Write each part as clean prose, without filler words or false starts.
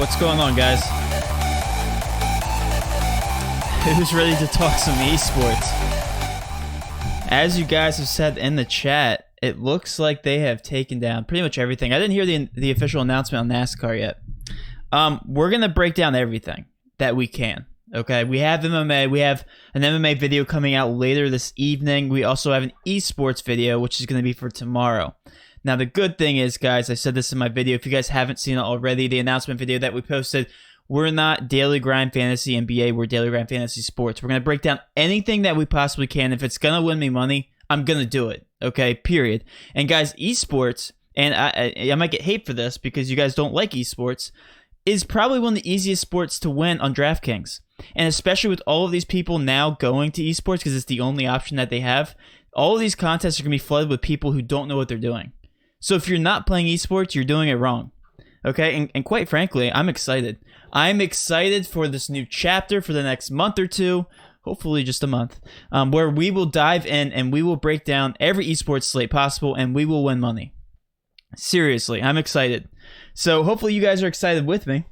What's going on, guys? Who's ready to talk some esports? As you guys have said in the chat, it looks like they have taken down pretty much everything. I didn't hear the official announcement on NASCAR yet. We're going to break down everything that we can. Okay, we have MMA. We have an MMA video coming out later this evening. We also have an esports video, which is going to be for tomorrow. Now, the good thing is, guys, I said this in my video. If you guys haven't seen it already, the announcement video that we posted, we're not Daily Grind Fantasy NBA. We're Daily Grind Fantasy Sports. We're going to break down anything that we possibly can. If it's going to win me money, I'm going to do it. Okay, period. And, guys, esports, and I might get hate for this because you guys don't like esports, is probably one of the easiest sports to win on DraftKings. And especially with all of these people now going to esports because it's the only option that they have, all of these contests are going to be flooded with people who don't know what they're doing. So if you're not playing esports, you're doing it wrong. Okay, and quite frankly, I'm excited. I'm excited for this new chapter for the next month or two, hopefully just a month, where we will dive in and we will break down every esports slate possible and we will win money. Seriously, I'm excited. So hopefully you guys are excited with me.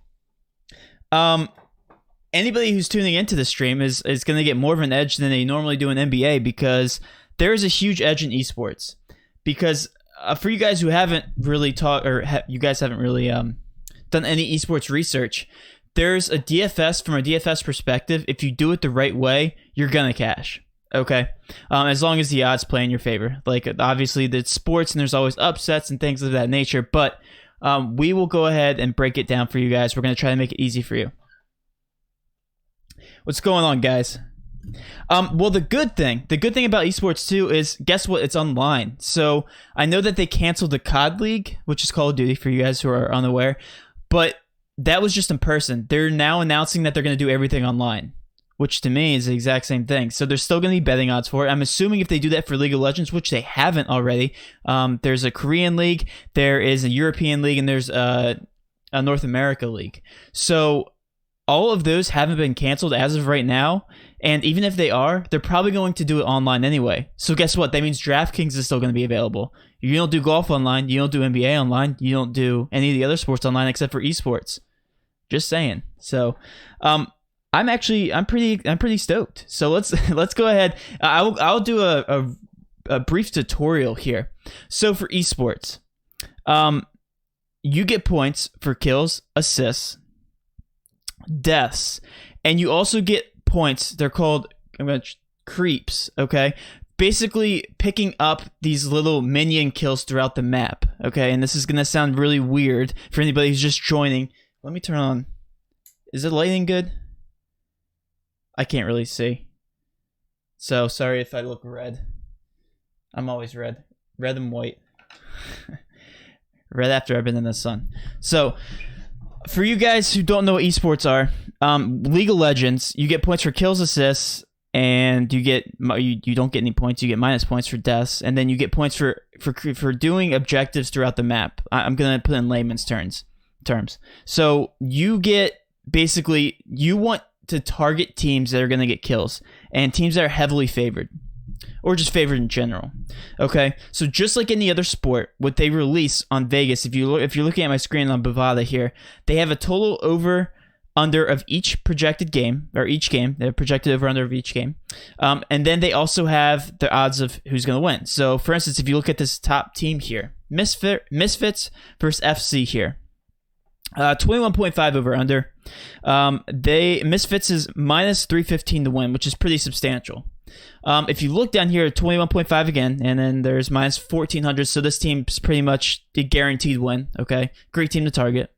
Anybody who's tuning into the stream is going to get more of an edge than they normally do in NBA because there is a huge edge in esports. Because for you guys who haven't really taught, or you guys haven't really done any esports research, there's a DFS. From a DFS perspective, if you do it the right way, you're gonna cash. Okay, as long as the odds play in your favor. Like obviously, it's sports and there's always upsets and things of that nature. But we will go ahead and break it down for you guys. We're gonna try to make it easy for you. What's going on, guys? Well, the good thing about esports too is, guess what? It's online. So I know that they canceled the COD League, which is Call of Duty for you guys who are unaware, but that was just in person. They're now announcing that they're going to do everything online, which to me is the exact same thing. So there's still going to be betting odds for it. I'm assuming if they do that for League of Legends, which they haven't already, there's a Korean league, there is a European league, and there's a North America league. So all of those haven't been canceled as of right now. And even if they are, they're probably going to do it online anyway. So guess what? That means DraftKings is still going to be available. You don't do golf online. You don't do NBA online. You don't do any of the other sports online except for esports. Just saying. So, I'm pretty stoked. So let's go ahead. I'll do a brief tutorial here. So for esports, you get points for kills, assists, deaths, and you also get points. They're called creeps. Okay, basically picking up these little minion kills throughout the map. Okay, and this is gonna sound really weird for anybody who's just joining. Let me turn on. Is the lighting good? I can't really see. So sorry if I look red. I'm always red and white. Red after I've been in the sun. So for you guys who don't know what esports are, League of Legends, you get points for kills, assists, and you don't get any points. You get minus points for deaths, and then you get points for doing objectives throughout the map. I'm gonna put in layman's terms. So you get, basically, you want to target teams that are gonna get kills and teams that are heavily favored, or just favored in general. Okay, so just like any other sport, what they release on Vegas, if you're looking at my screen on Bovada here, they have a total over under of each projected game, or each game. They're projected over under of each game, and then they also have the odds of who's going to win. So for instance, if you look at this top team here, Misfits versus FC here, 21.5 over under. Misfits is minus 315 to win, which is pretty substantial. If you look down here at 21.5 again, and then there's minus 1400, so this team's pretty much a guaranteed win. Okay, great team to target.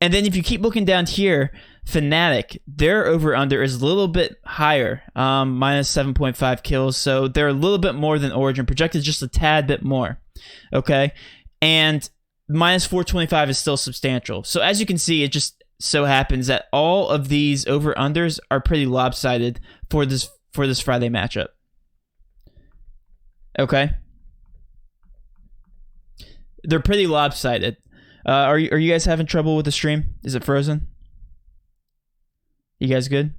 And then if you keep looking down here, Fnatic, their over under is a little bit higher, minus 7.5 kills, so they're a little bit more than Origin, projected just a tad bit more. Okay, and minus 425 is still substantial. So as you can see, it just so happens that all of these over unders are pretty lopsided for this Friday matchup. Okay, they're pretty lopsided. Are you guys having trouble with the stream? Is it frozen? You guys good?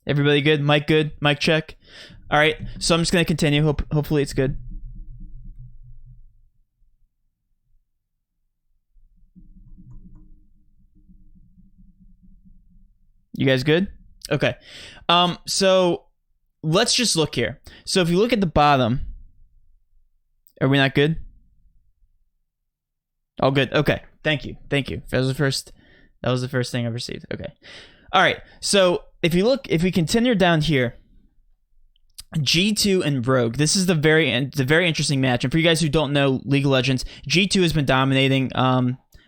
Everybody good? Mic good? Mic check? All right, so I'm just going to continue. Hopefully it's good. You guys good? Okay. So let's just look here. So if you look at the bottom, are we not good? All good. Okay. Thank you. That was the first thing I received. Okay. All right. So if we continue down here, G2 and Rogue. This is the very interesting match. And for you guys who don't know League of Legends, G2 has been dominating.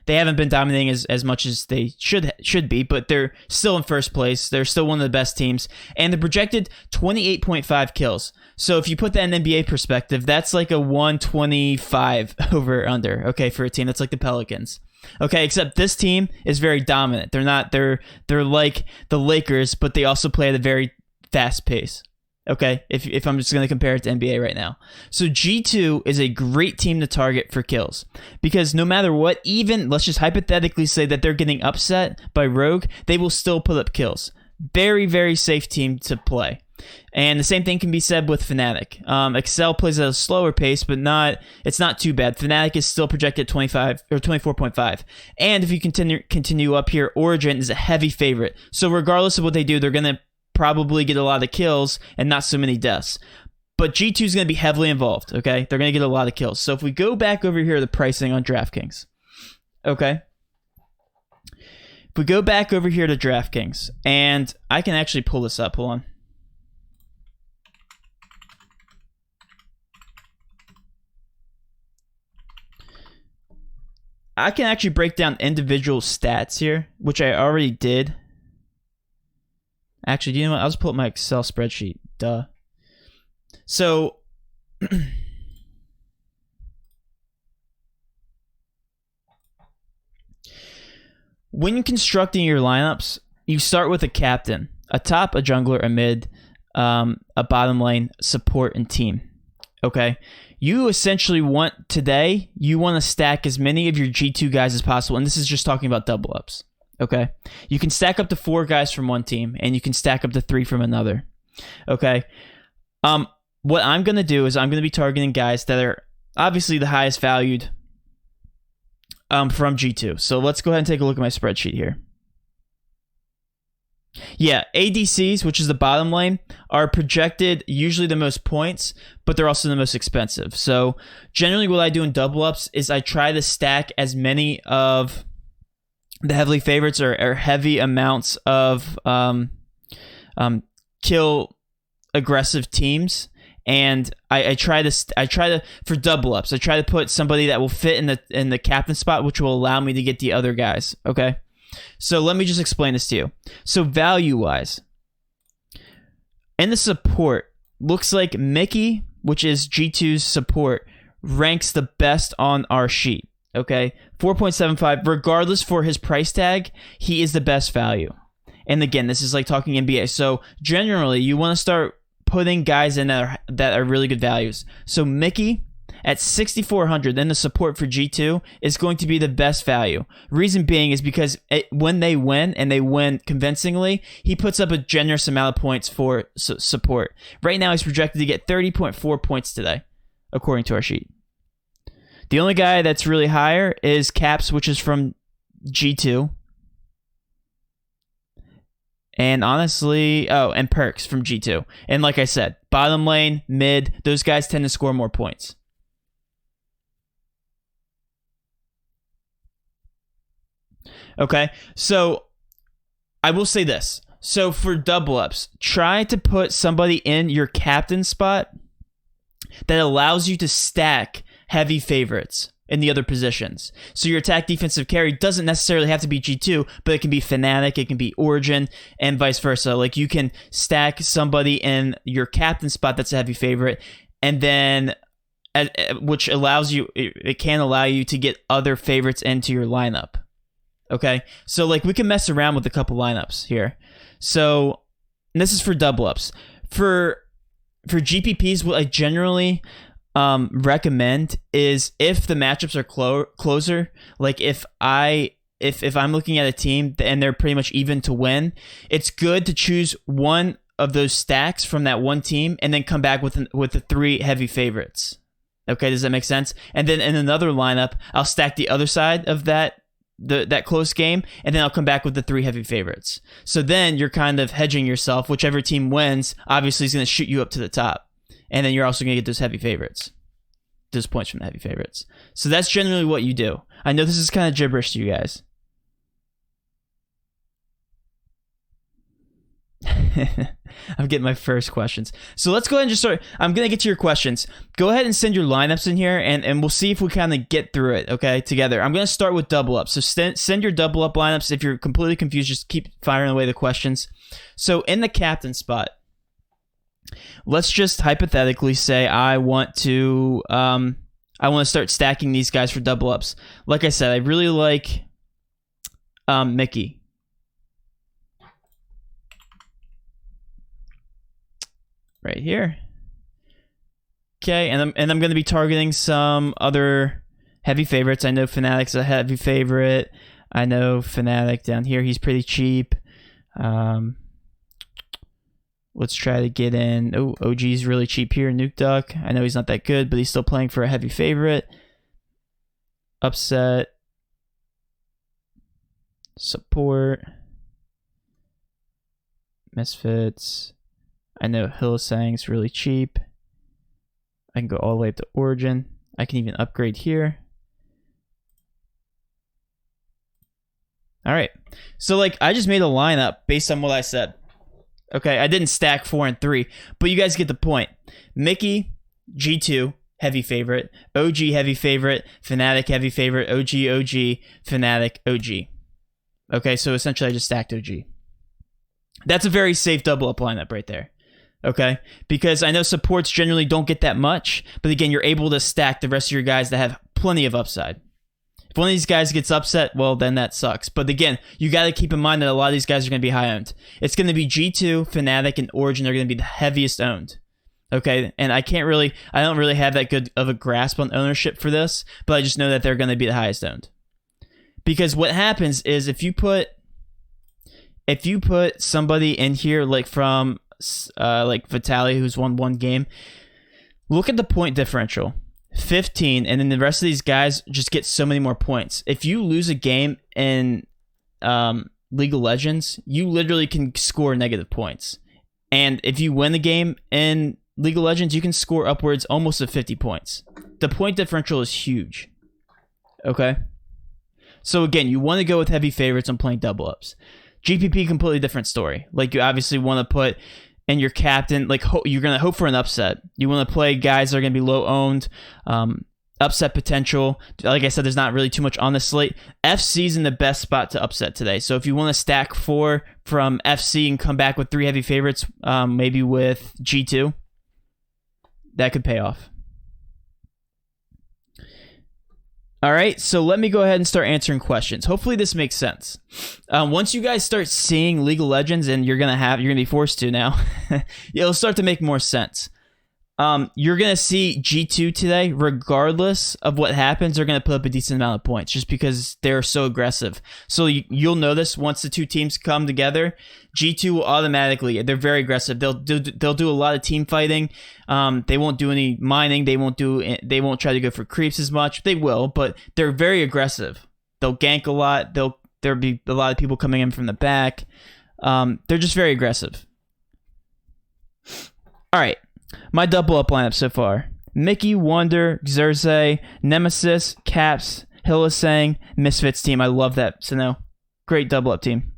They haven't been dominating as much as they should be, but they're still in first place. They're still one of the best teams, and the projected 28.5 kills. So if you put that in NBA perspective, that's like a 125 over under. Okay, for a team that's like the Pelicans. Okay, except this team is very dominant. They're like the Lakers, but they also play at a very fast pace. Okay, if I'm just going to compare it to NBA right now. So G2 is a great team to target for kills because no matter what, even let's just hypothetically say that they're getting upset by Rogue, they will still put up kills. Very, very safe team to play. And the same thing can be said with Fnatic. Excel plays at a slower pace, but it's not too bad. Fnatic is still projected 25 or 24.5. And if you continue up here, Origin is a heavy favorite. So regardless of what they do, they're going to probably get a lot of kills and not so many deaths. But G2 is going to be heavily involved, okay? They're going to get a lot of kills. So if we go back over here to the pricing on DraftKings, okay? If we go back over here to DraftKings, and I can actually pull this up. Hold on. I can actually break down individual stats here, which I already did. Actually, do you know what? I'll just pull up my Excel spreadsheet. Duh. So, when constructing your lineups, you start with a captain, a top, a jungler, a mid, a bottom lane, support, and team. Okay? You essentially want to stack as many of your G2 guys as possible, and this is just talking about double ups. Okay, you can stack up to 4 guys from one team, and you can stack up to 3 from another. Okay, what I'm gonna do is I'm gonna be targeting guys that are obviously the highest valued from G2. So let's go ahead and take a look at my spreadsheet here. Yeah, ADCs, which is the bottom lane, are projected usually the most points, but they're also the most expensive. So generally, what I do in double ups is I try to stack as many of the heavily favorites are heavy amounts of kill aggressive teams, and I try to for double ups. I try to put somebody that will fit in the captain spot, which will allow me to get the other guys. Okay, so let me just explain this to you. So value wise, in the support, looks like Mickey, which is G2's support, ranks the best on our sheet. Okay, 4.75. Regardless for his price tag, he is the best value. And again, this is like talking NBA. So generally, you want to start putting guys in that are really good values. So Mickey at 6,400, then the support for G2 is going to be the best value. Reason being is because when they win, and they win convincingly, he puts up a generous amount of points for support. Right now, he's projected to get 30.4 points today, according to our sheet. The only guy that's really higher is Caps, which is from G2. And honestly, and Perks from G2. And like I said, bottom lane, mid, those guys tend to score more points. Okay, so I will say this. So for double ups, try to put somebody in your captain spot that allows you to stack heavy favorites in the other positions. So your attack defensive carry doesn't necessarily have to be G2, but it can be Fnatic, it can be Origin, and vice versa. Like you can stack somebody in your captain spot that's a heavy favorite, and then which allows you, it can allow you to get other favorites into your lineup. Okay, so like we can mess around with a couple lineups here. So this is for double ups. For GPPs, what I generally recommend is if the matchups are closer, like if I'm looking at a team and they're pretty much even to win, it's good to choose one of those stacks from that one team and then come back with the 3 heavy favorites. Okay, does that make sense? And then in another lineup, I'll stack the other side of that that close game, and then I'll come back with the 3 heavy favorites. So then you're kind of hedging yourself. Whichever team wins, obviously, is going to shoot you up to the top. And then you're also going to get those heavy favorites. Those points from the heavy favorites. So that's generally what you do. I know this is kind of gibberish to you guys. I'm getting my first questions. So let's go ahead and just start. I'm going to get to your questions. Go ahead and send your lineups in here, and we'll see if we kind of get through it, okay, together. I'm going to start with double up. So send your double up lineups. If you're completely confused, just keep firing away the questions. So in the captain spot, let's just hypothetically say I want to start stacking these guys for double ups. Like I said, I really like Mickey. Right here. Okay, and I'm going to be targeting some other heavy favorites. I know Fnatic's a heavy favorite. I know Fnatic down here, he's pretty cheap. Let's try to get in. Oh, OG's really cheap here. Nuke Duck. I know he's not that good, but he's still playing for a heavy favorite. Upset. Support. Misfits. I know Hylissang's really cheap. I can go all the way up to Origin. I can even upgrade here. All right. So, like, I just made a lineup based on what I said. Okay, I didn't stack 4 and 3, but you guys get the point. Mickey, G2, heavy favorite. OG, heavy favorite. Fnatic, heavy favorite. OG, Fnatic, OG. Okay, so essentially I just stacked OG. That's a very safe double up lineup right there. Okay, because I know supports generally don't get that much, but again, you're able to stack the rest of your guys that have plenty of upside. If one of these guys gets upset, well, then that sucks. But again, you got to keep in mind that a lot of these guys are going to be high owned. It's going to be G2, Fnatic, and Origin are going to be the heaviest owned. Okay, and I don't really have that good of a grasp on ownership for this, but I just know that they're going to be the highest owned. Because what happens is if you put somebody in here like from like Vitaly, who's won 1 game, look at the point differential. 15, and then the rest of these guys just get so many more points. If you lose a game in League of Legends, you literally can score negative points. And if you win the game in League of Legends, you can score upwards almost of 50 points. The point differential is huge. Okay? So again, you want to go with heavy favorites and playing double ups. GPP, completely different story. Like, you obviously want to put in your captain, like, you're going to hope for an upset. You want to play guys that are going to be low owned, upset potential. Like I said, there's not really too much on the slate. FC's in the best spot to upset today. So if you want to stack 4 from FC and come back with 3 heavy favorites, maybe with G2, that could pay off. All right, so let me go ahead and start answering questions. Hopefully this makes sense. Once you guys start seeing League of Legends, and you're gonna be forced to now, it'll start to make more sense. You're gonna see G2 today, regardless of what happens, they're gonna put up a decent amount of points just because they're so aggressive. So you'll notice once the 2 teams come together, G2 will automatically, they're very aggressive. They'll do a lot of team fighting. They won't do any mining. They won't try to go for creeps as much. They will, but they're very aggressive. They'll gank a lot. There'll be a lot of people coming in from the back. They're just very aggressive. All right. My double up lineup so far: Mickey, Wonder, Xerxes, Nemesis, Caps, Hylissang, Misfits team. I love that. So no, great double up team.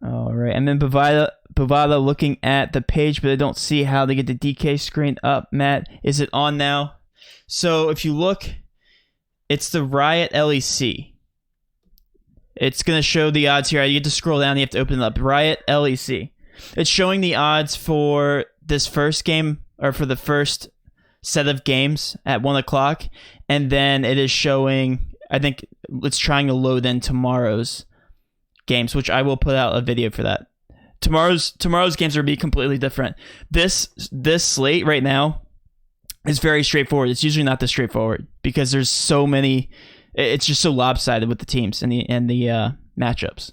All right, I'm in Bovada looking at the page, but I don't see how to get the DK screen up. Matt, is it on now? So if you look, it's the Riot LEC. It's going to show the odds here. You get to scroll down. You have to open it up. Riot LEC. It's showing the odds for this first game, or for the first set of games at 1 o'clock. And then it is showing, I think it's trying to load in tomorrow's games, which I will put out a video for that. Tomorrow's games will be completely different. This slate right now is very straightforward. It's usually not this straightforward because there's so many. It's just so lopsided with the teams and the matchups.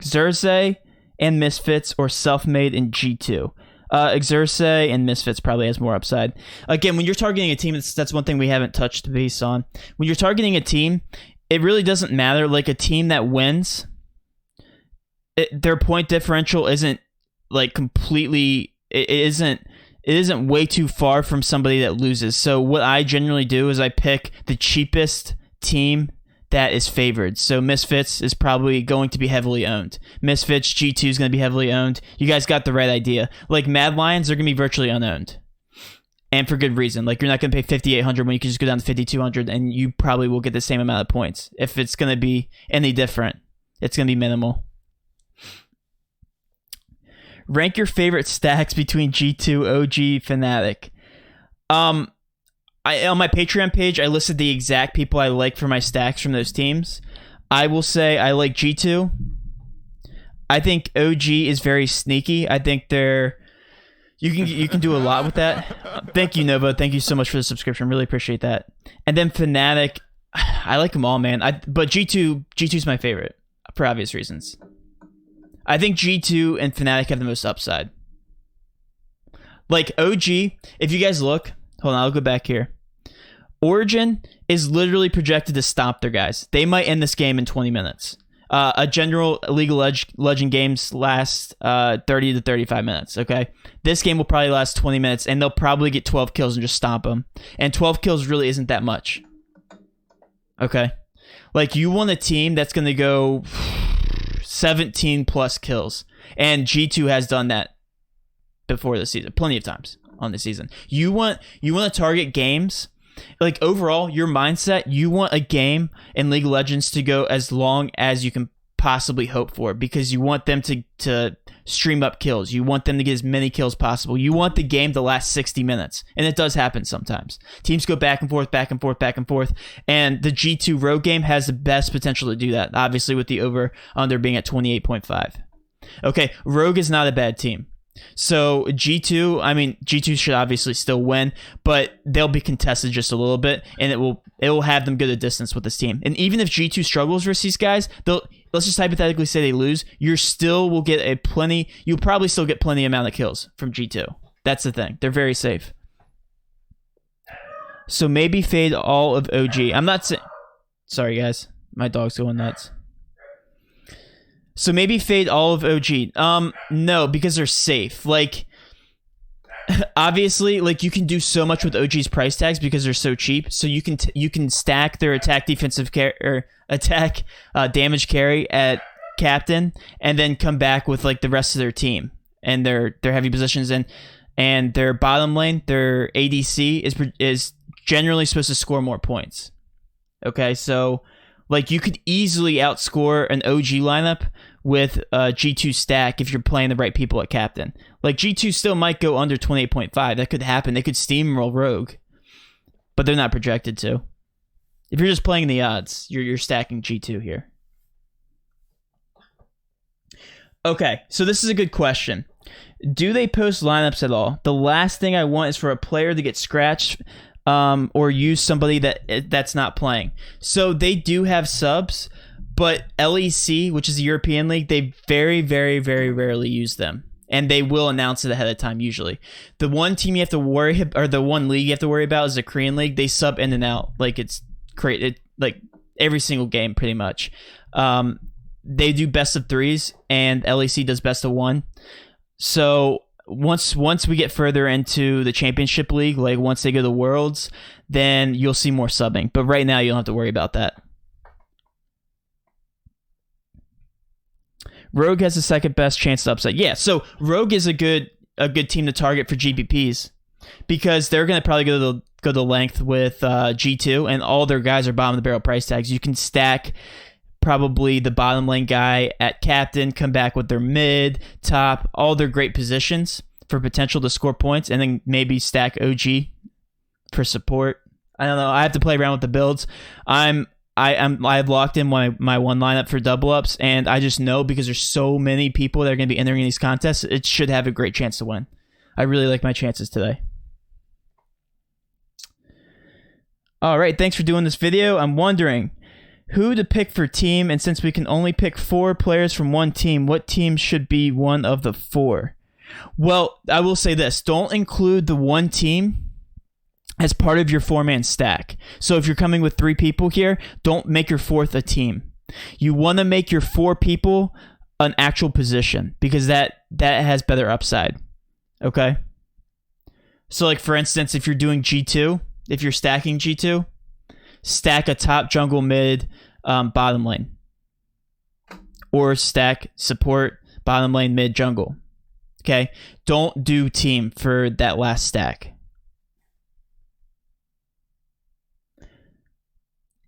Xerxes and Misfits or Self-Made in G2. Exerce and Misfits probably has more upside. Again, when you're targeting a team, that's one thing we haven't touched base on. When you're targeting a team, it really doesn't matter. Like a team that wins, their point differential isn't like completely. It isn't way too far from somebody that loses. So what I generally do is I pick the cheapest team that is favored. So Misfits is probably going to be heavily owned. Misfits, G2 is going to be heavily owned. You guys got the right idea. Like Mad Lions, they're going to be virtually unowned. And for good reason. Like you're not going to pay 5,800 when you can just go down to 5,200 and you probably will get the same amount of points. If it's going to be any different, it's going to be minimal. Rank your favorite stacks between G2, OG, Fnatic. On my Patreon page, I listed the exact people I like for my stacks from those teams. I will say I like G2. I think OG is very sneaky. I think you can do a lot with that. Thank you, Nova. Thank you so much for the subscription. Really appreciate that. And then Fnatic, I like them all, man. But G2's my favorite for obvious reasons. I think G2 and Fnatic have the most upside. Like OG, if you guys look, hold on, I'll go back here. Origin is literally projected to stop their guys. They might end this game in 20 minutes. A general League of Legend games last 30 to 35 minutes, okay? This game will probably last 20 minutes, and they'll probably get 12 kills and just stomp them. And 12 kills really isn't that much, okay? Like, you want a team that's going to go 17 plus kills. And G2 has done that before the season, plenty of times on the season. You want to target games. Like overall, your mindset, you want a game in League of Legends to go as long as you can possibly hope for, because you want them to stream up kills. You want them to get as many kills possible. You want the game to last 60 minutes. And it does happen sometimes. Teams go back and forth, back and forth, back and forth. And the G2 Rogue game has the best potential to do that, obviously with the over-under being at 28.5. Okay, Rogue is not a bad team. So G2 should obviously still win, but they'll be contested just a little bit, and it will have them go the distance with this team. And even if G2 struggles versus these guys, let's just hypothetically say they lose, you'll probably still get plenty amount of kills from G2. That's the thing. They're very safe. So maybe fade all of OG. I'm not saying... Sorry, guys. My dog's going nuts. So maybe fade all of OG. No, because they're safe. Like, obviously, like you can do so much with OG's price tags because they're so cheap. So you can stack their attack defensive attack damage carry at captain, and then come back with like the rest of their team and their heavy positions and their bottom lane. Their ADC is generally supposed to score more points. Okay, so like you could easily outscore an OG lineup with a G2 stack if you're playing the right people at captain. Like G2 still might go under 28.5. That could happen. They could steamroll Rogue, but they're not projected to. If you're just playing the odds, you're stacking G2 here. Okay, so this is a good question. Do they post lineups at all? The last thing I want is for a player to get scratched or use somebody that's not playing. So they do have subs, but LEC, which is the European League, they very, very, very rarely use them. And they will announce it ahead of time usually. The one team you have to worry, or the one league you have to worry about is the Korean League. They sub in and out like it's created like every single game pretty much. They do best of threes, and LEC does best of one. So once we get further into the Championship League, like once they go to Worlds, then you'll see more subbing. But right now, you don't have to worry about that. Rogue has the second best chance to upset. Yeah, so Rogue is a good team to target for GPPs because they're going to probably go the length with G2, and all their guys are bottom of the barrel price tags. You can stack probably the bottom lane guy at captain, come back with their mid, top, all their great positions for potential to score points, and then maybe stack OG for support. I don't know. I have to play around with the builds. I've locked in my one lineup for double ups, and I just know because there's so many people that are going to be entering these contests, it should have a great chance to win. I really like my chances today. All right, thanks for doing this video. I'm wondering who to pick for team, and since we can only pick 4 players from one team, what team should be one of the 4? Well, I will say this. Don't include the one team as part of your 4-man stack. So if you're coming with 3 people here, don't make your 4th a team. You want to make your 4 people an actual position because that has better upside. Okay? So like for instance, if you're doing G2, if you're stacking G2, stack a top jungle mid bottom lane. Or stack support bottom lane mid jungle. Okay? Don't do team for that last stack.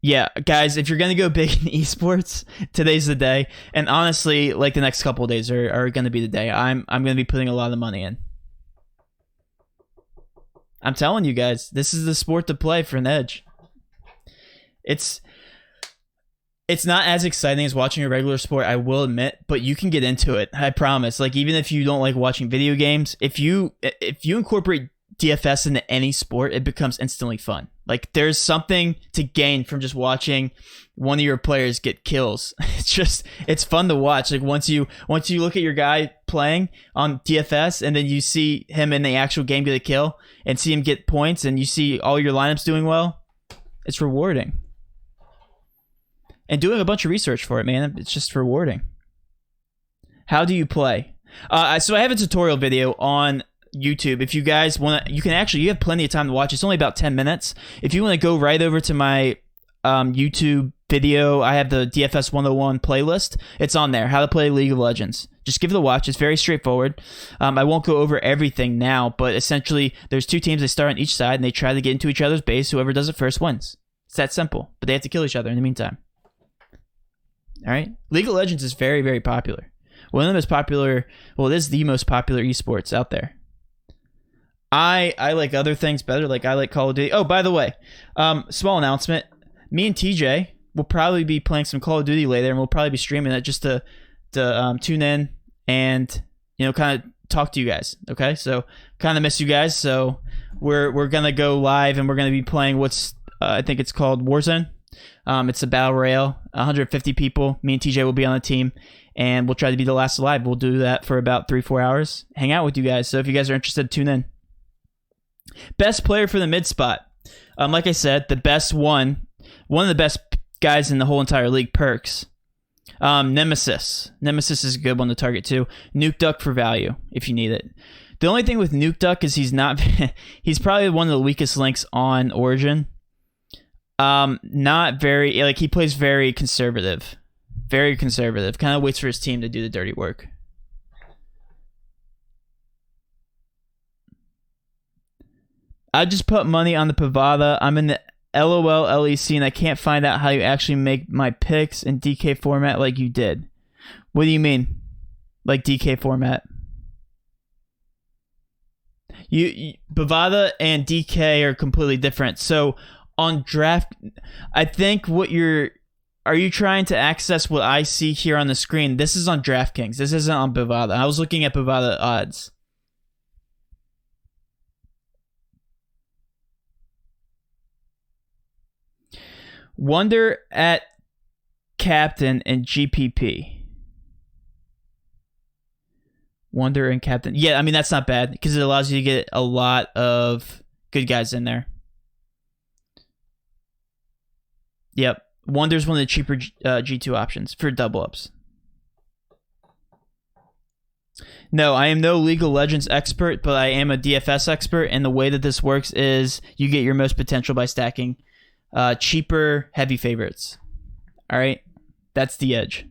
Yeah, guys, if you're going to go big in esports, today's the day. And honestly, like the next couple of days are going to be the day. I'm going to be putting a lot of money in. I'm telling you guys, this is the sport to play for an edge. It's not as exciting as watching a regular sport, I will admit, but you can get into it. I promise. Like even if you don't like watching video games, if you incorporate DFS into any sport, it becomes instantly fun. Like there's something to gain from just watching one of your players get kills. It's fun to watch. Like once you look at your guy playing on DFS and then you see him in the actual game get a kill and see him get points and you see all your lineups doing well, it's rewarding. And doing a bunch of research for it, man, it's just rewarding. How do you play? So I have a tutorial video on YouTube. If you guys want to, you have plenty of time to watch. It's only about 10 minutes. If you want to go right over to my YouTube video, I have the DFS 101 playlist. It's on there. How to play League of Legends. Just give it a watch. It's very straightforward. I won't go over everything now, but essentially there's 2 teams. They start on each side and they try to get into each other's base. Whoever does it first wins. It's that simple. But they have to kill each other in the meantime. All right? League of Legends is very, very popular. One of the most popular, well, it is the most popular esports out there. I like other things better. Like I like Call of Duty. Oh, by the way, small announcement. Me and TJ will probably be playing some Call of Duty later, and we'll probably be streaming it just to tune in and kind of talk to you guys. Okay, so kind of miss you guys. So we're gonna go live, and we're gonna be playing what's I think it's called Warzone. It's a battle royale. 150 people. Me and TJ will be on the team, and we'll try to be the last alive. We'll do that for about 3-4 hours. Hang out with you guys. So if you guys are interested, tune in. Best player for the mid spot. Like I said, the best one of the best guys in the whole entire league, Perks. Nemesis. Nemesis is a good one to target too. Nuke Duck for value if you need it. The only thing with Nuke Duck is he's probably one of the weakest links on Origin. Not very, like he plays very conservative. Very conservative. Kind of waits for his team to do the dirty work. I just put money on the Pavada. I'm in the LOL LEC and I can't find out how you actually make my picks in DK format like you did. What do you mean? Like DK format? Pavada and DK are completely different. So on draft, I think are you trying to access what I see here on the screen? This is on DraftKings. This isn't on Pavada. I was looking at Pavada odds. Wonder at Captain and GPP. Wonder and Captain. Yeah, I mean, that's not bad because it allows you to get a lot of good guys in there. Yep. Wonder's one of the cheaper G2 options for double ups. No, I am no League of Legends expert, but I am a DFS expert, and the way that this works is you get your most potential by stacking cheaper heavy favorites. All right, that's the edge.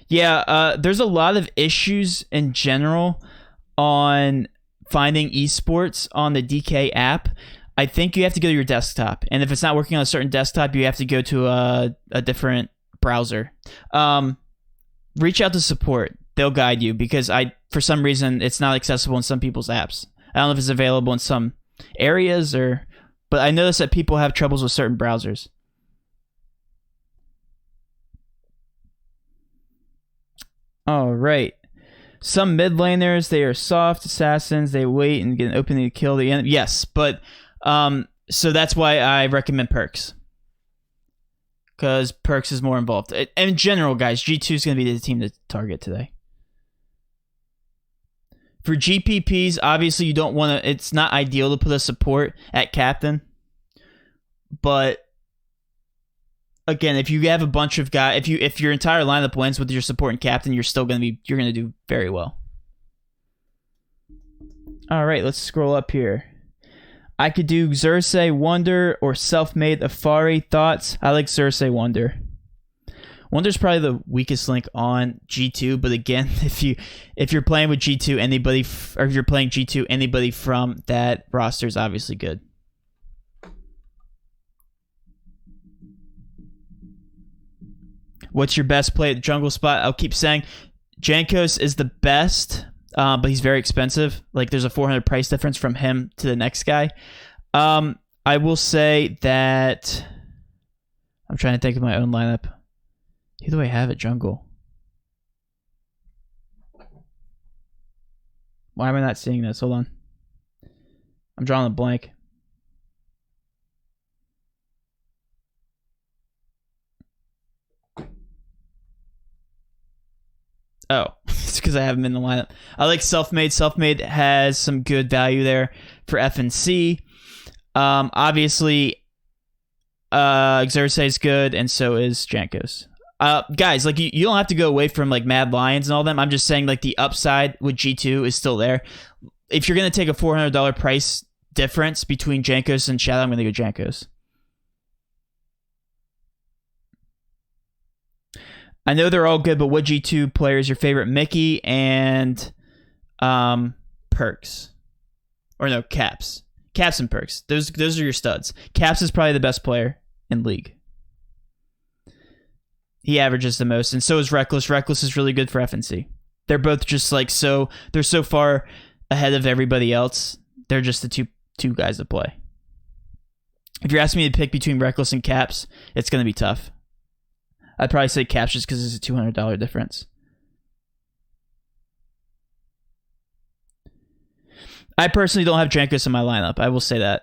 Yeah, there's a lot of issues in general on finding esports on the DK app. I think you have to go to your desktop, and if it's not working on a certain desktop, you have to go to a different browser. Reach out to support. They'll guide you because for some reason it's not accessible in some people's apps. I don't know if it's available in some areas but I noticed that people have troubles with certain browsers. All right. Some mid laners, they are soft assassins. They wait and get an opening to kill the enemy. Yes, but so that's why I recommend Perks. Because Perks is more involved. And in general, guys, G2 is going to be the team to target today. For GPPs, obviously you don't want to. It's not ideal to put a support at captain, but again, if you have a bunch of guys, if your entire lineup wins with your support and captain, you're gonna do very well. All right, let's scroll up here. I could do Xerxes Wonder or Self-Made Afari. Thoughts? I like Xerxes Wonder. Wonder's probably the weakest link on G2, but again, if you're playing with G2, or if you're playing G2, anybody from that roster is obviously good. What's your best play at the jungle spot? I'll keep saying Jankos is the best, but he's very expensive. Like, there's a 400 price difference from him to the next guy. I will say that I'm trying to think of my own lineup. Who do I have at jungle? Why am I not seeing this? Hold on. I'm drawing a blank. Oh, it's because I have him in the lineup. I like Self-Made. Self-Made has some good value there for FNC. Obviously, Xerxes is good, and so is Jankos. Guys, like, you don't have to go away from like Mad Lions and all them. I'm just saying, like, the upside with G2 is still there. If you're gonna take a $400 price difference between Jankos and Shadow, I'm gonna go Jankos. I know they're all good, but what G2 player is your favorite? Mickey and Perks. Or no, Caps. Caps and Perks. Those are your studs. Caps is probably the best player in League. He averages the most, and so is Reckless. Reckless is really good for FNC. They're both just like they're so far ahead of everybody else. They're just the two guys to play. If you're asking me to pick between Reckless and Caps, it's going to be tough. I'd probably say Caps just because it's a $200 difference. I personally don't have Jankos in my lineup. I will say that.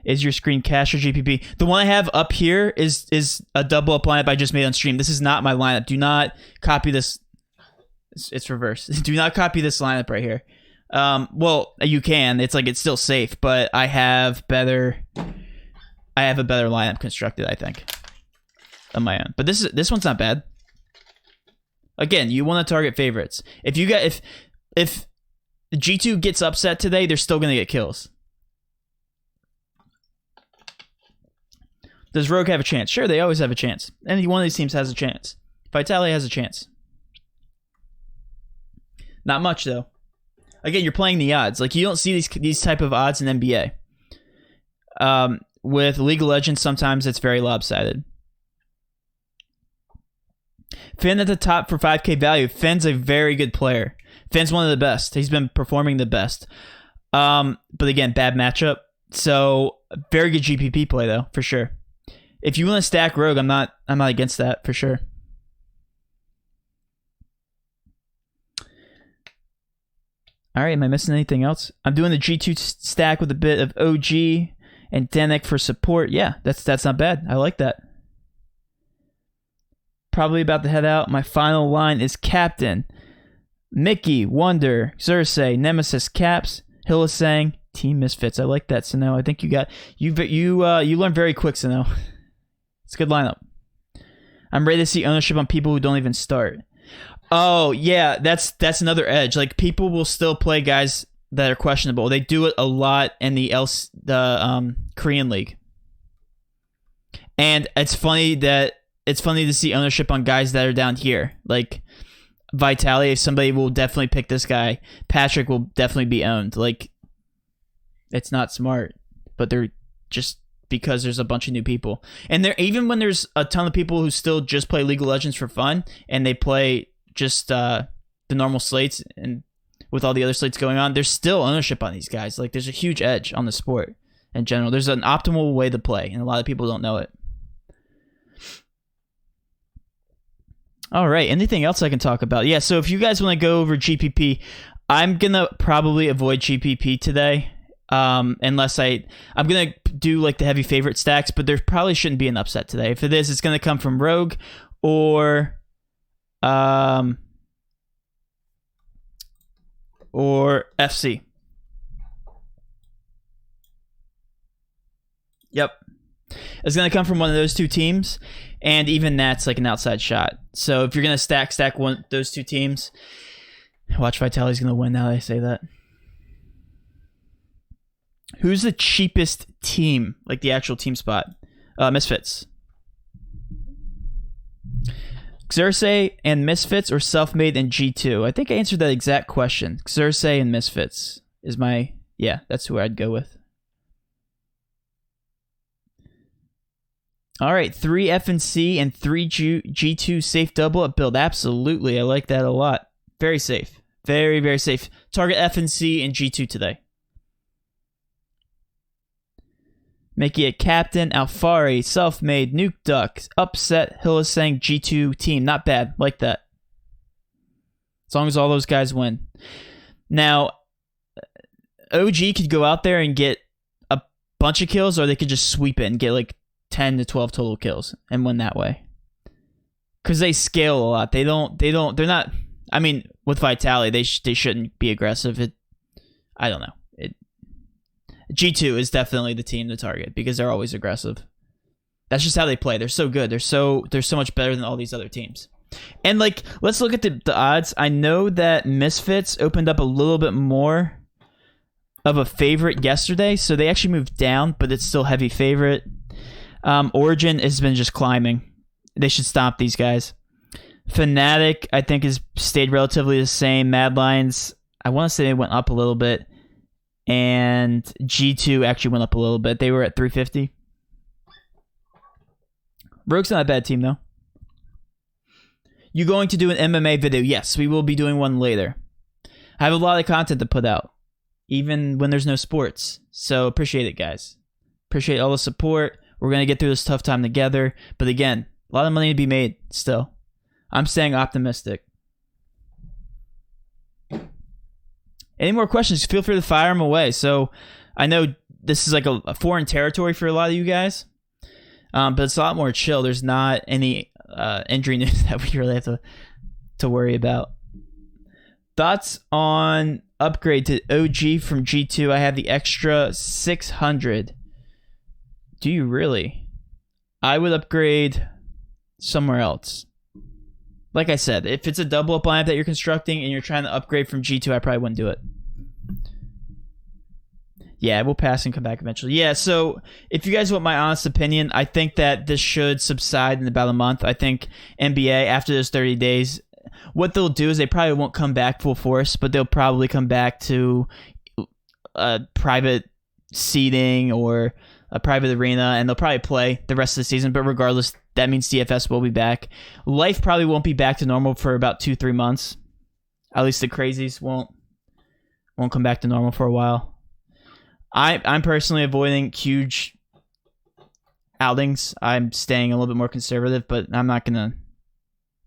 Is your screen cash or GPP? The one I have up here is a double up lineup I just made on stream. This is not my lineup. Do not copy this. It's reverse. Do not copy this lineup right here. Well, you can. It's still safe, but I have a better lineup constructed, I think, on my own. But this one's not bad. Again, you want to target favorites. If G2 gets upset today, they're still going to get kills. Does Rogue have a chance? Sure, they always have a chance. Any one of these teams has a chance. Vitality has a chance. Not much, though. Again, you're playing the odds. Like, you don't see these type of odds in NBA. With League of Legends, sometimes it's very lopsided. Finn at the top for 5K value. Finn's a very good player. Finn's one of the best. He's been performing the best. But again, bad matchup. So, very good GPP play, though, for sure. If you want to stack Rogue, I'm not against that, for sure. All right, am I missing anything else? I'm doing the G2 stack with a bit of OG and Denek for support. Yeah, that's not bad. I like that. Probably about to head out. My final line is Captain, Mickey, Wonder, Xerxes, Nemesis, Caps, Hillisang, Team Misfits. I like that, Sano. I think you learned very quick, Sano. It's a good lineup. I'm ready to see ownership on people who don't even start. Oh, yeah, that's another edge. Like, people will still play guys that are questionable. They do it a lot in the Korean League. And it's funny to see ownership on guys that are down here. Like, Vitality, somebody will definitely pick this guy. Patrick will definitely be owned. Like, it's not smart, but they're just because there's a bunch of new people. And even when there's a ton of people who still just play League of Legends for fun, and they play just the normal slates, and with all the other slates going on, there's still ownership on these guys. Like, there's a huge edge on the sport in general. There's an optimal way to play, and a lot of people don't know it. All right, anything else I can talk about? Yeah, so if you guys want to go over GPP, I'm going to probably avoid GPP today. Unless I'm going to do like the heavy favorite stacks, but there probably shouldn't be an upset today. If it is, it's going to come from Rogue or or FC. Yep. It's going to come from one of those two teams, and even that's like an outside shot. So if you're going to stack those two teams, watch Vitality's going to win now that I say that. Who's the cheapest team, like the actual team spot? Misfits. Xerxes and Misfits or Self-Made and G2? I think I answered that exact question. Xerxes and Misfits is my... Yeah, that's who I'd go with. All right, 3 FNC and 3 G2 safe double up build. Absolutely, I like that a lot. Very safe. Very, very safe. Target FNC and G2 today. Mickey at Captain, Alfari, Self-Made, Nuke Duck, Upset, Hillisang, G2 team. Not bad. Like that. As long as all those guys win. Now, OG could go out there and get a bunch of kills, or they could just sweep it and get like 10 to 12 total kills and win that way. Because they scale a lot. They're not, I mean, with Vitality, they shouldn't be aggressive. I don't know. G2 is definitely the team to target because they're always aggressive. That's just how they play. They're so good. They're so much better than all these other teams. And like, let's look at the odds. I know that Misfits opened up a little bit more of a favorite yesterday, so they actually moved down, but it's still heavy favorite. Origin has been just climbing. They should stop these guys. Fnatic, I think, has stayed relatively the same. Mad Lions, I want to say they went up a little bit. And G2 actually went up a little bit. They were at 350. Rogue's not a bad team, though. You going to do an MMA video? Yes, we will be doing one later. I have a lot of content to put out, even when there's no sports. So appreciate it, guys. Appreciate all the support. We're going to get through this tough time together. But again, a lot of money to be made still. I'm staying optimistic. Any more questions, feel free to fire them away. So I know this is like a foreign territory for a lot of you guys, but it's a lot more chill. There's not any injury news that we really have to worry about. Thoughts on upgrade to OG from G2? I have the extra 600. Do you really? I would upgrade somewhere else. Like I said, if it's a double up lineup that you're constructing and you're trying to upgrade from G2, I probably wouldn't do it. Yeah, we'll pass and come back eventually. Yeah, so if you guys want my honest opinion, I think that this should subside in about a month. I think NBA, after those 30 days, what they'll do is they probably won't come back full force, but they'll probably come back to private seating or a private arena, and they'll probably play the rest of the season. But regardless, that means DFS will be back. Life probably won't be back to normal for about 2-3 months. At least the crazies won't come back to normal for a while. I'm personally avoiding huge outings. I'm staying a little bit more conservative, but I'm not gonna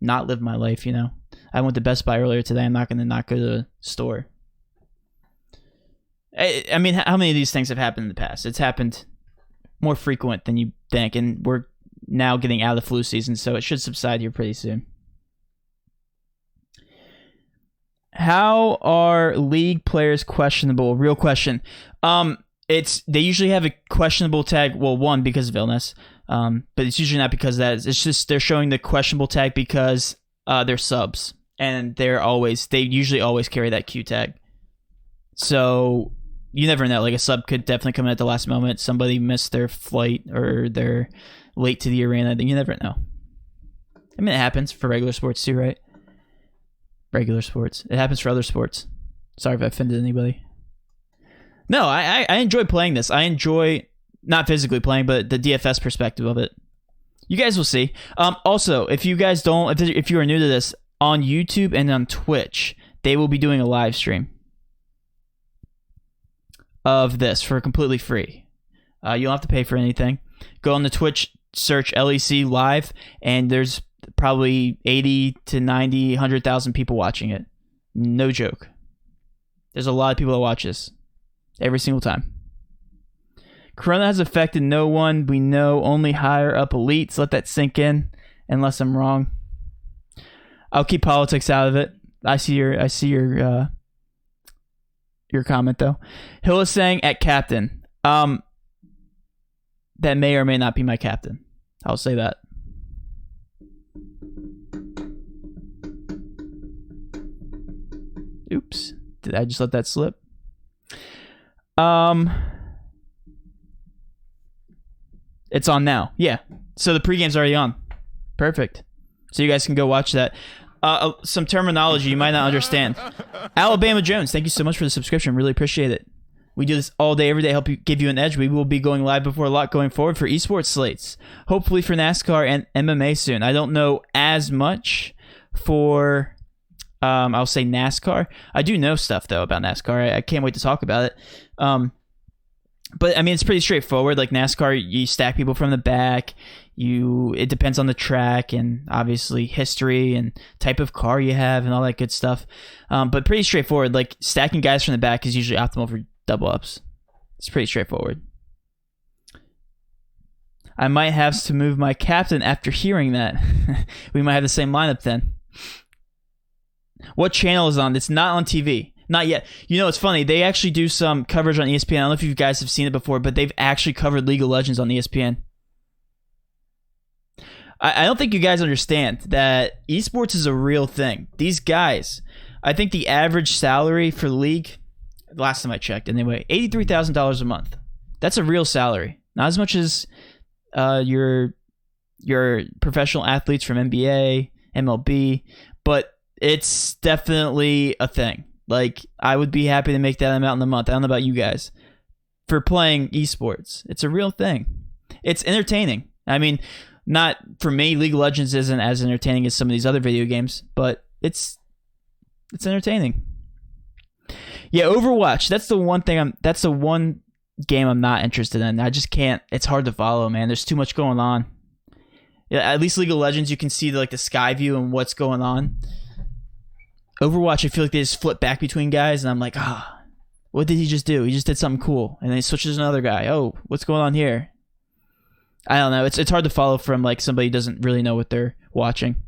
not live my life. You know, I went to Best Buy earlier today. I'm not gonna not go to the store. I mean, how many of these things have happened in the past? It's happened more frequent than you think, and we're now getting out of the flu season, so it should subside here pretty soon. How are league players questionable? Real question. They usually have a questionable tag. Well, one, because of illness, but it's usually not because of that. It's just they're showing the questionable tag because they're subs, and they usually always carry that Q tag. So you never know. Like, a sub could definitely come in at the last moment. Somebody missed their flight or they're late to the arena. Then you never know. I mean, it happens for regular sports too, right? Regular sports. It happens for other sports. Sorry if I offended anybody. No, I enjoy playing this. I enjoy not physically playing, but the DFS perspective of it. You guys will see. Also, if you guys don't, if you are new to this, on YouTube and on Twitch, they will be doing a live stream of this for completely free. You don't have to pay for anything. Go on the Twitch, search LEC Live, and there's probably 80 to 90, 100,000 people watching it. No joke. There's a lot of people that watch this every single time. Corona has affected no one we know, only higher up elites. Let that sink in, unless I'm wrong. I'll keep politics out of it. I see your comment though. Hill is saying at captain. That may or may not be my captain. I'll say that. Oops. Did I just let that slip? It's on now. Yeah. So the pregame's already on. Perfect. So you guys can go watch that. Some terminology you might not understand. Alabama Jones, thank you so much for the subscription. Really appreciate it. We do this all day, every day, help you give you an edge. We will be going live before a lot going forward for esports slates. Hopefully for NASCAR and MMA soon. I don't know as much for, I'll say NASCAR. I do know stuff, though, about NASCAR. I can't wait to talk about it. But, I mean, it's pretty straightforward. Like NASCAR, you stack people from the back. It depends on the track and obviously history and type of car you have and all that good stuff. But pretty straightforward. Like stacking guys from the back is usually optimal for double ups. It's pretty straightforward. I might have to move my captain after hearing that. We might have the same lineup then. What channel is on? It's not on TV. Not yet. You know, it's funny. They actually do some coverage on ESPN. I don't know if you guys have seen it before, but they've actually covered League of Legends on ESPN. I don't think you guys understand that esports is a real thing. These guys, I think the average salary for the league, last time I checked anyway, $83,000 a month. That's a real salary. Not as much as your professional athletes from NBA, MLB, but it's definitely a thing. Like, I would be happy to make that amount in the month. I don't know about you guys. For playing esports, it's a real thing. It's entertaining. I mean, not for me, League of Legends isn't as entertaining as some of these other video games, but it's entertaining. Yeah, Overwatch. That's the one game I'm not interested in. I just can't. It's hard to follow, man. There's too much going on. Yeah, at least League of Legends, you can see the sky view and what's going on. Overwatch, I feel like they just flip back between guys, and I'm like, what did he just do? He just did something cool, and then he switches to another guy. Oh, what's going on here? I don't know. It's hard to follow from like somebody who doesn't really know what they're watching.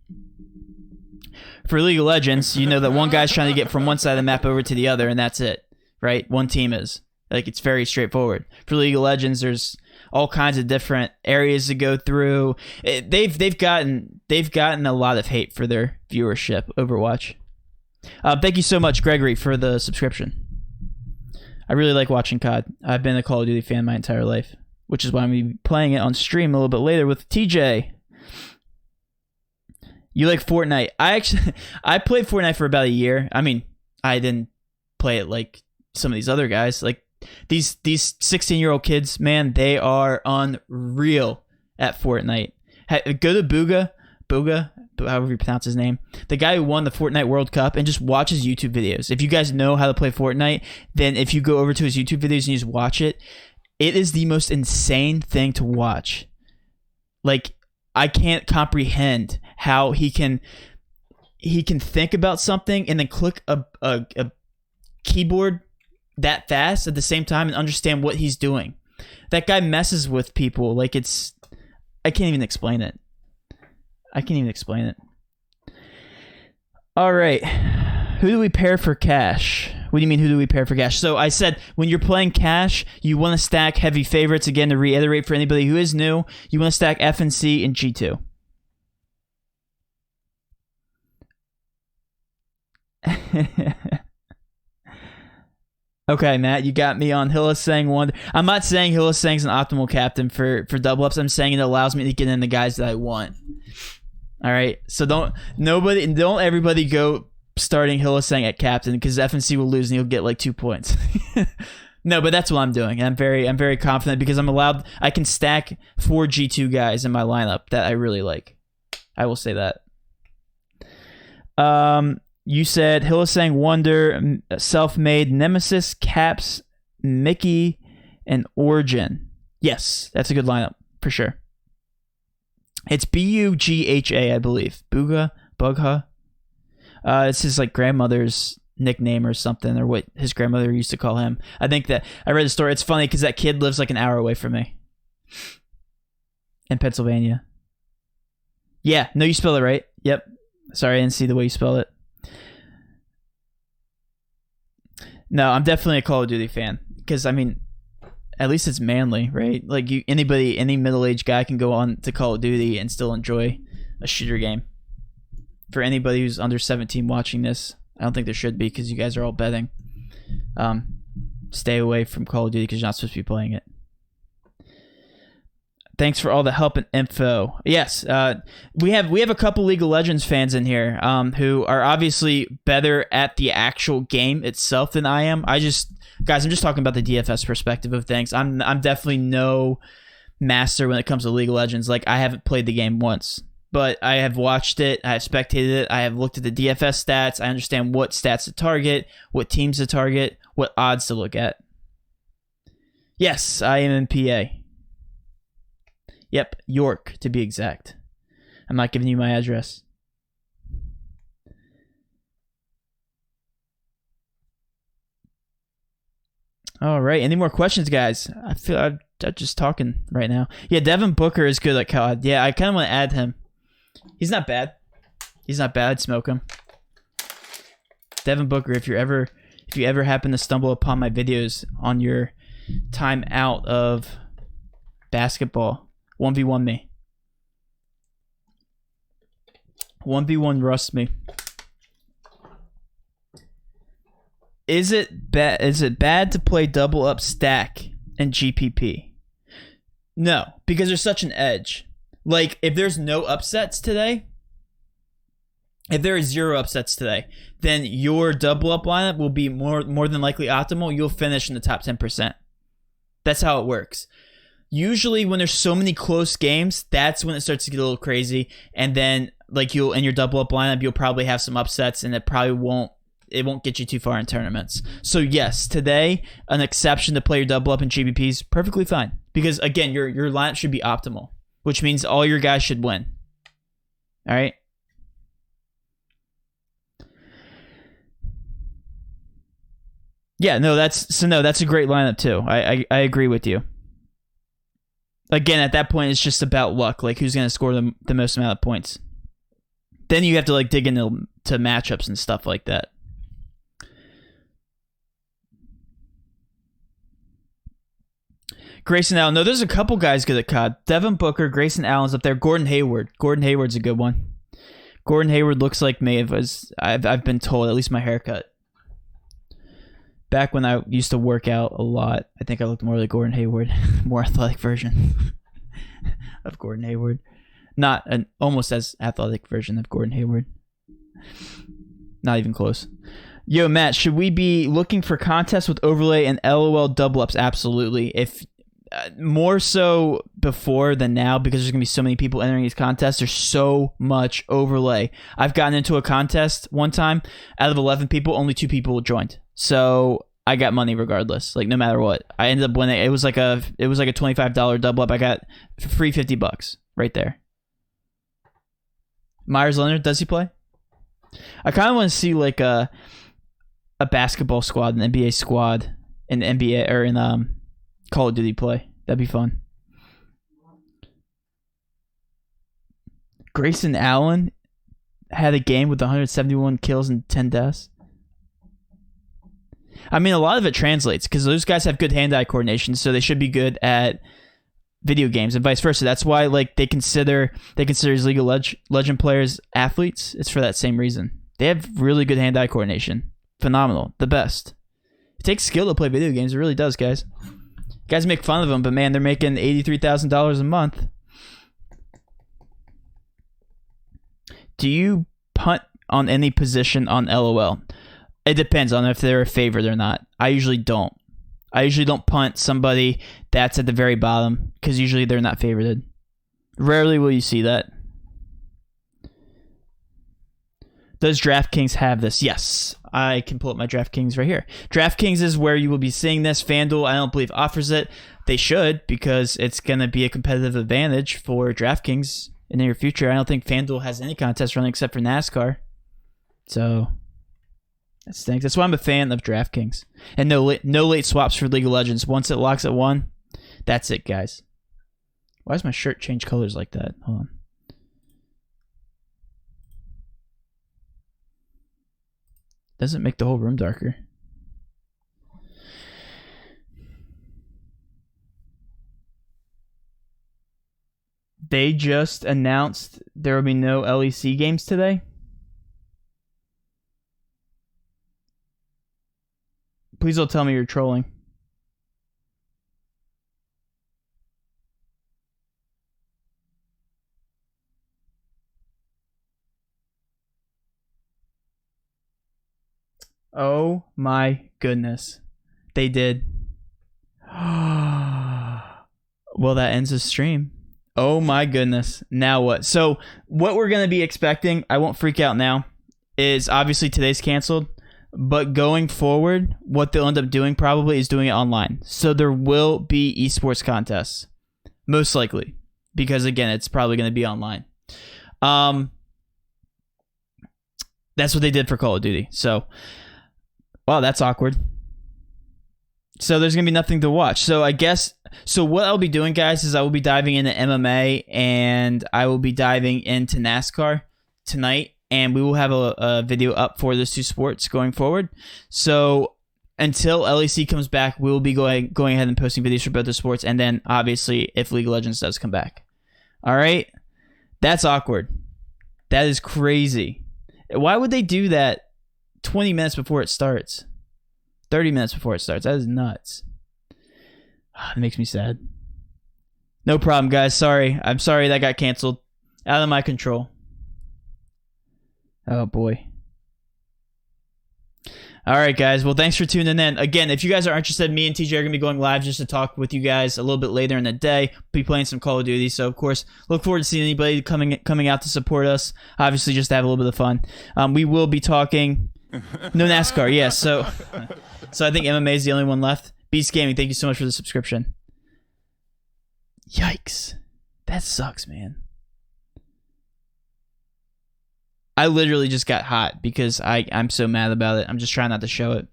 For League of Legends, you know that one guy's trying to get from one side of the map over to the other, and that's it, right? One team is. Like, it's very straightforward. For League of Legends, there's all kinds of different areas to go through. They've gotten a lot of hate for their viewership, Overwatch. Thank you so much, Gregory, for the subscription. I really like watching COD. I've been a Call of Duty fan my entire life, which is why I'm going to be playing it on stream a little bit later with TJ. You like Fortnite? I played Fortnite for about a year. I mean, I didn't play it like some of these other guys. Like these 16-year-old kids, man, they are unreal at Fortnite. Go to Booga, however you pronounce his name, the guy who won the Fortnite World Cup, and just watch his YouTube videos. If you guys know how to play Fortnite, then if you go over to his YouTube videos and you just watch it, it is the most insane thing to watch. Like, I can't comprehend how he can think about something and then click a keyboard that fast at the same time and understand what he's doing. That guy messes with people like it's... I can't even explain it. All right. Who do we pair for cash? What do you mean, who do we pair for cash? So I said, when you're playing cash, you want to stack heavy favorites. Again, to reiterate for anybody who is new, you want to stack FNC and G2. Okay, Matt, you got me on Hillisang Wonder. I'm not saying Hillisang's an optimal captain for double ups. I'm saying it allows me to get in the guys that I want. All right, so don't everybody go starting Hillisang at captain, because FNC will lose and he'll get like 2 points. No, but that's what I'm doing. And I'm very confident because I can stack 4 G2 guys in my lineup that I really like. I will say that. You said Hillisang Wonder, Self-Made, Nemesis, Caps, Mickey, and Origin. Yes, that's a good lineup for sure. It's Bugha, I believe. Bugha. It's his like grandmother's nickname or something, or what his grandmother used to call him. I think that I read the story. It's funny because that kid lives like an hour away from me in Pennsylvania. Yeah, no, you spelled it right. Yep. Sorry, I didn't see the way you spelled it. No, I'm definitely a Call of Duty fan because I mean, at least it's manly, right? Like any middle-aged guy can go on to Call of Duty and still enjoy a shooter game. For anybody who's under 17 watching this, I don't think there should be because you guys are all betting. Stay away from Call of Duty because you're not supposed to be playing it. Thanks for all the help and info. Yes, we have a couple League of Legends fans in here who are obviously better at the actual game itself than I am. I'm just talking about the DFS perspective of things. I'm definitely no master when it comes to League of Legends. Like, I haven't played the game once, but I have watched it. I have spectated it. I have looked at the DFS stats. I understand what stats to target, what teams to target, what odds to look at. Yes, I am in PA. Yep, York, to be exact. I'm not giving you my address. All right, any more questions, guys? I feel I'm just talking right now. Yeah, Devin Booker is good at COD. Yeah, I kind of want to add him. He's not bad. He's not bad. I'd smoke him. Devin Booker, if you ever happen to stumble upon my videos on your time out of basketball, 1v1 me. 1v1 rust me. Is it bad to play double up stack in GPP? No, because there's such an edge. Like, if there's no upsets today, if there are 0 upsets today, then your double up lineup will be more than likely optimal. You'll finish in the top 10%. That's how it works. Usually when there's so many close games, that's when it starts to get a little crazy. And then like in your double up lineup, you'll probably have some upsets and it won't get you too far in tournaments. So yes, today, an exception to play your double up in GPP's perfectly fine. Because again, your lineup should be optimal, which means all your guys should win. All right. Yeah, no, that's a great lineup too. I agree with you. Again, at that point, it's just about luck, like who's going to score the most amount of points. Then you have to like dig into matchups and stuff like that. Grayson Allen. No, there's a couple guys good at COD. Devin Booker, Grayson Allen's up there. Gordon Hayward. Gordon Hayward's a good one. Gordon Hayward looks like me. I've been told, at least my haircut. Back when I used to work out a lot, I think I looked more like Gordon Hayward. More athletic version of Gordon Hayward. Not an almost as athletic version of Gordon Hayward. Not even close. Yo, Matt, should we be looking for contests with overlay and LOL double ups? Absolutely. If more so before than now, because there's going to be so many people entering these contests. There's so much overlay. I've gotten into a contest one time. Out of 11 people, only 2 people joined. So I got money regardless, like no matter what. I ended up winning. It was like a $25 double up. I got free $50 right there. Myers Leonard, does he play? I kind of want to see like a basketball squad, an NBA squad in NBA or in Call of Duty play. That'd be fun. Grayson Allen had a game with 171 kills and 10 deaths. I mean, a lot of it translates because those guys have good hand-eye coordination, so they should be good at video games and vice versa. That's why like they consider these League of Legend players athletes. It's for that same reason. They have really good hand-eye coordination. Phenomenal. The best. It takes skill to play video games. It really does, guys. Guys make fun of them, but man, they're making $83,000 a month. Do you punt on any position on LOL? It depends on if they're a favorite or not. I usually don't. I usually don't punt somebody that's at the very bottom because usually they're not favorited. Rarely will you see that. Does DraftKings have this? Yes. I can pull up my DraftKings right here. DraftKings is where you will be seeing this. FanDuel, I don't believe, offers it. They should because it's going to be a competitive advantage for DraftKings in the near future. I don't think FanDuel has any contest running except for NASCAR. So that stinks. That's why I'm a fan of DraftKings. And no late swaps for League of Legends. Once it locks at 1, that's it, guys. Why does my shirt change colors like that? Hold on. Doesn't make the whole room darker. They just announced there will be no LEC games today. Please don't tell me you're trolling. Oh my goodness. They did. Well, that ends the stream. Oh my goodness. Now what? So what we're going to be expecting, I won't freak out now, is obviously today's canceled. But going forward, what they'll end up doing probably is doing it online. So there will be esports contests. Most likely. Because again, it's probably going to be online. That's what they did for Call of Duty. So, wow, that's awkward. So there's going to be nothing to watch. So I guess, so what I'll be doing, guys, is I will be diving into MMA and I will be diving into NASCAR tonight. And we will have a video up for those two sports going forward. So until LEC comes back, we will be going ahead and posting videos for both the sports. And then, obviously, if League of Legends does come back. All right? That's awkward. That is crazy. Why would they do that 20 minutes before it starts? 30 minutes before it starts. That is nuts. It makes me sad. No problem, guys. Sorry. I'm sorry that got canceled. Out of my control. Oh, boy. All right, guys. Well, thanks for tuning in. Again, if you guys are interested, me and TJ are going to be going live just to talk with you guys a little bit later in the day. Be playing some Call of Duty. So, of course, look forward to seeing anybody coming out to support us. Obviously, just to have a little bit of fun. We will be talking... No NASCAR, yes. So I think MMA is the only one left. Beast Gaming, thank you so much for the subscription. Yikes. That sucks, man. I literally just got hot because I'm so mad about it. I'm just trying not to show it.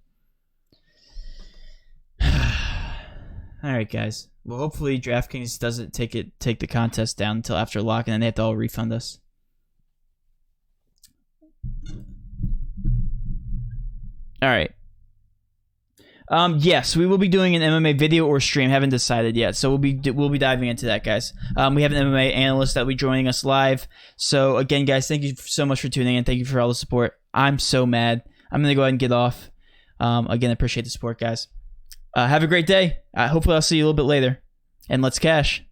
All right, guys. Well, hopefully DraftKings doesn't take the contest down until after lock, and then they have to all refund us. All right. Yes, we will be doing an MMA video or stream. Haven't decided yet, so we'll be diving into that, guys. We have an MMA analyst that will be joining us live. So again, guys, thank you so much for tuning in. Thank you for all the support. I'm so mad. I'm gonna go ahead and get off. Again, I appreciate the support, guys. Have a great day. Hopefully, I'll see you a little bit later. And let's cash.